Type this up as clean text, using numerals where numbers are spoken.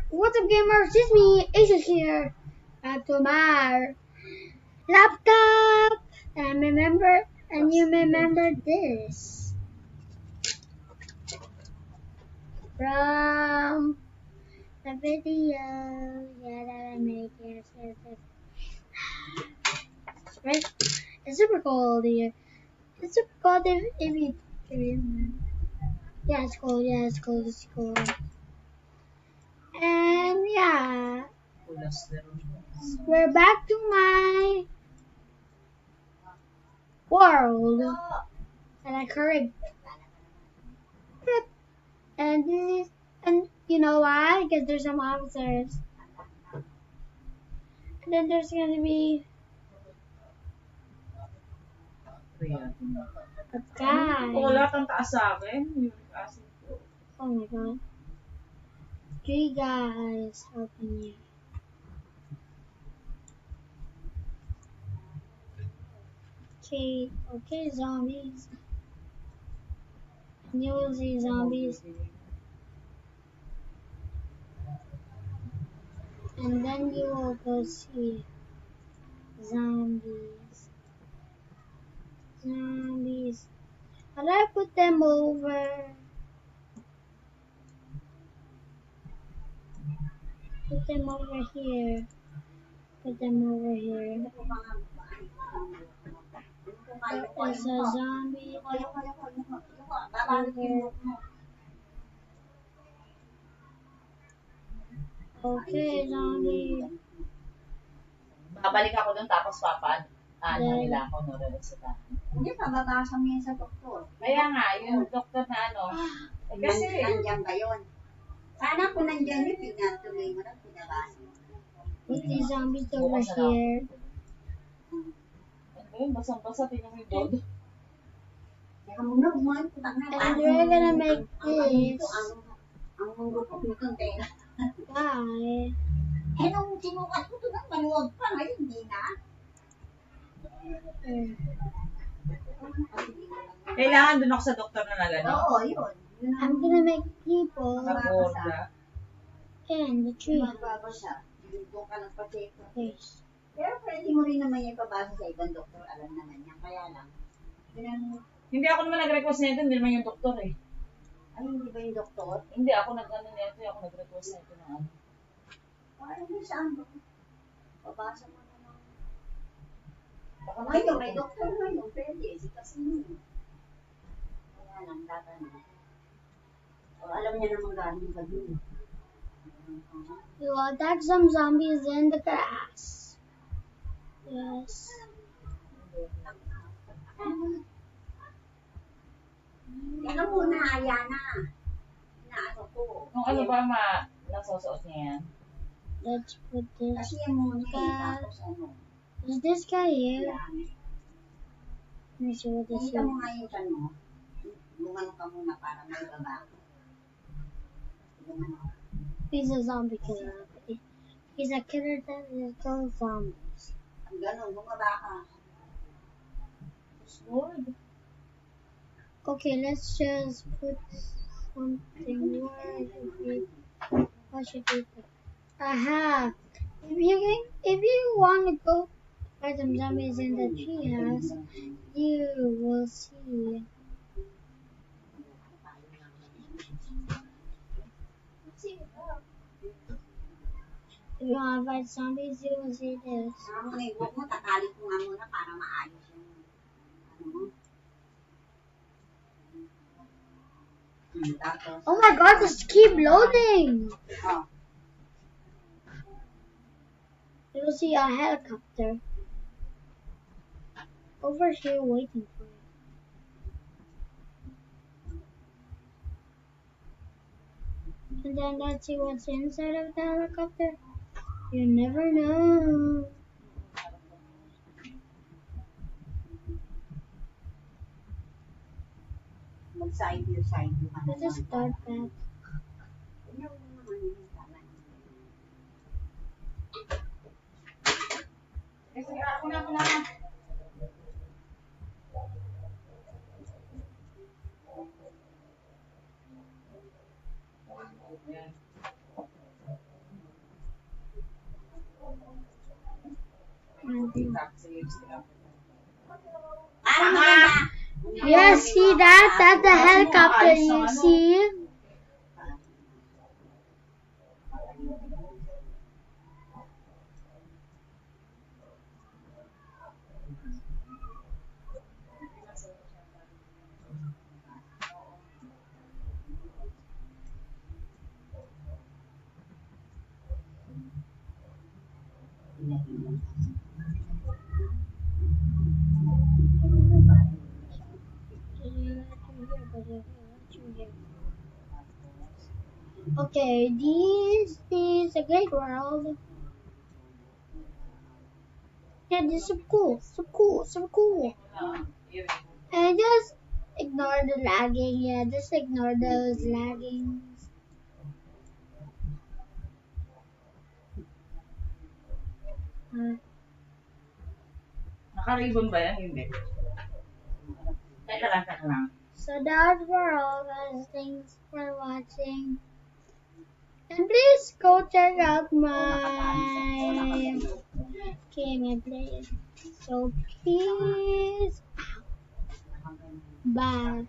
What's up, gamers? It's me, Asus here. Back to my laptop. And you remember this from the video that I made. Yes. Right? It's super cold here. It's super cold if you remember. Yeah, it's cold. It's cold. And yeah, we're back to my world. And I create. And this is, and you know why? Because there's some officers. And then there's gonna be a guy. Oh my god. 3 guys helping you. Okay, zombies. And you will see zombies. And then you will go see zombies. How do I put them over? Put them over here. There's a zombie over. Okay, zombie. Babalik ako doon tapos nila ako resetahan. Hindi, pababasa mo yan sa doktor. Kaya nga, yung doktor na kasi Nandiyan ba yun? Sana kung nandiyan yun, pinatuloy mo lang, pinabasa mo. Put these zombies over here. Basang-basa, tingnan mo yung board. Kaya muna, bumahan ko na. And we're gonna make this Ang mundo ko itong tela. guy. Eh, nung sinukat ko ito, maluwag pa. Ngayon, hindi na. Kailangan doon ako sa doktor na Oo, yun. I'm gonna make people Nakaborda. in the tree. Magbabasa. Doon ka nagpa-check. Yes. Pero pwede mo rin naman yung ipabasa sa ibang doktor. Alam naman yan. Kaya lang. Hindi ako naman nag-request nito, hindi naman yung doktor eh. Ay, hindi ba yung doktor? Hindi ako nito, ako nag-request nito na ano. Ay, hindi saan ba? Pabasa mo naman. Baka Ngayon, may doktor ngayon. Pwede. Kasi yun. Kaya lang, tatanong. O, alam niya naman galing ka dun. We will attack some zombies in the grass. Yes. Teka muna, Ayana. Inaano ko. Kung ano ba nasusuot niya yan? Let's put this. Kasi yan muna eh. Tapos ano. Is this guy here? Yan. Let me see what this Kita mo is. nga yung chan mo. Lumano ka muna para may baba. Lumano. He's a zombie killer. He's a killer that will kill zombies. Ang ganon, bumaba ka. Lord. Okay, let's just put something. What should we put? Aha! If you want to go fight some zombies in the treehouse, you will see. If you want to fight zombies, you will see this. Saka mo na yung buhok mo, tatali ko nga muna para maayos yung ano mo. Tapos, Oh my god, just keep loading! oh, You will see a helicopter over here waiting for you. And then let's see what's inside of the helicopter. You never know. mag-side view ka Let's just start back. Tingnan mo naman yung tama. Kasi ako na. Ano maganda? Yes, see that? That's the helicopter, you see? Okay, this is a great world. Yeah, this is so cool, so cool, so cool. And just ignore the lagging, yeah, just ignore those laggings. Naka-ribbon ba yan? Hindi. Teka lang. So that were all, guys. Thanks for watching. And please go check out my game play. So peace. Bye.